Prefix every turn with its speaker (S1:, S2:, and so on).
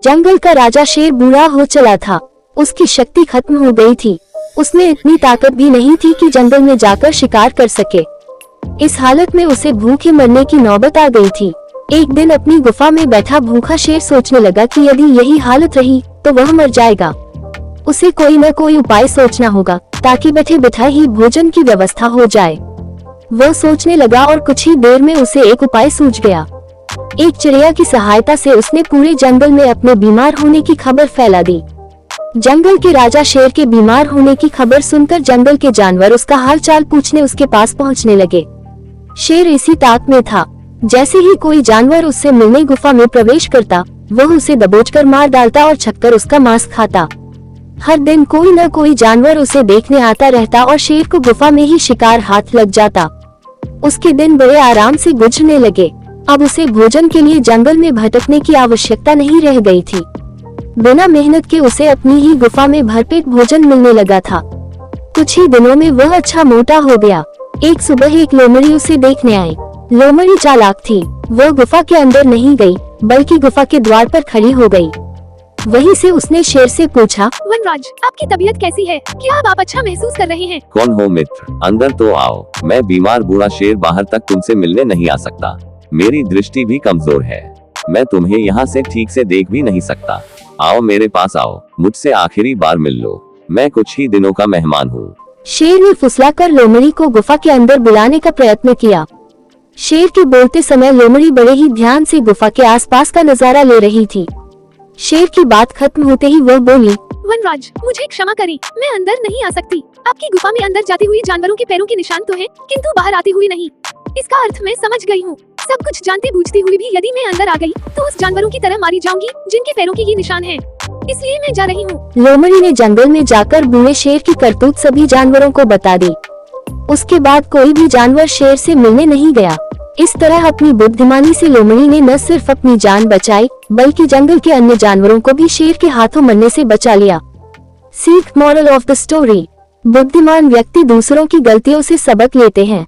S1: जंगल का राजा शेर बूढ़ा हो चला था। उसकी शक्ति खत्म हो गई थी। उसमें इतनी ताकत भी नहीं थी कि जंगल में जाकर शिकार कर सके। इस हालत में उसे भूखे मरने की नौबत आ गई थी। एक दिन अपनी गुफा में बैठा भूखा शेर सोचने लगा कि यदि यही हालत रही तो वह मर जाएगा। उसे कोई न कोई उपाय सोचना होगा ताकि बैठे बिठाए ही भोजन की व्यवस्था हो जाए। वह सोचने लगा और कुछ ही देर में उसे एक उपाय सूझ गया। एक चिड़िया की सहायता से उसने पूरे जंगल में अपने बीमार होने की खबर फैला दी। जंगल के राजा शेर के बीमार होने की खबर सुनकर जंगल के जानवर उसका हाल चाल पूछने उसके पास पहुंचने लगे। शेर इसी ताक में था। जैसे ही कोई जानवर उससे मिलने गुफा में प्रवेश करता, वह उसे दबोचकर मार डालता और छककर उसका मांस खाता। हर दिन कोई न कोई जानवर उसे देखने आता रहता और शेर को गुफा में ही शिकार हाथ लग जाता। उसके दिन बड़े आराम से गुजरने लगे। अब उसे भोजन के लिए जंगल में भटकने की आवश्यकता नहीं रह गई थी। बिना मेहनत के उसे अपनी ही गुफा में भरपेट भोजन मिलने लगा था। कुछ ही दिनों में वह अच्छा मोटा हो गया। एक सुबह एक लोमड़ी उसे देखने आई। लोमड़ी चालाक थी। वह गुफा के अंदर नहीं गई, बल्कि गुफा के द्वार पर खड़ी हो गई। वहीं से उसने शेर से पूछा,
S2: वनराज, आपकी तबीयत कैसी है? क्या आप अच्छा महसूस कर रहे हैं?
S3: कौन हो मित्र? अंदर तो आओ। मैं बीमार बूढ़ा शेर बाहर तक तुमसे मिलने नहीं आ सकता। मेरी दृष्टि भी कमजोर है। मैं तुम्हें यहाँ से ठीक से देख भी नहीं सकता। आओ मेरे पास आओ, मुझसे आखिरी बार मिल लो। मैं कुछ ही दिनों का मेहमान हूँ।
S1: शेर ने फुसलाकर लोमड़ी को गुफा के अंदर बुलाने का प्रयत्न किया। शेर के बोलते समय लोमड़ी बड़े ही ध्यान से गुफा के आसपास का नजारा ले रही थी। शेर की बात खत्म होते ही वह बोली,
S2: वनराज, मुझे क्षमा करें, मैं अंदर नहीं आ सकती। आपकी गुफा में अंदर जाती हुई जानवरों के पैरों के निशान तो हैं, किंतु बाहर आती हुई नहीं। इसका अर्थ मैं समझ गई हूँ। सब कुछ जानती बूझती हुई भी यदि मैं अंदर आ गई तो उस जानवरों की तरह मारी जाऊंगी जिनके पैरों के ये निशान हैं। इसलिए मैं जा रही हूँ।
S1: लोमड़ी ने जंगल में जाकर बूढ़े शेर की करतूत सभी जानवरों को बता दी। उसके बाद कोई भी जानवर शेर से मिलने नहीं गया। इस तरह अपनी बुद्धिमानी से लोमड़ी ने न सिर्फ अपनी जान बचाई, बल्कि जंगल के अन्य जानवरों को भी शेर के हाथों मरने से बचा लिया। सीख, मॉरल ऑफ द स्टोरी: बुद्धिमान व्यक्ति दूसरों की गलतियों से सबक लेते हैं।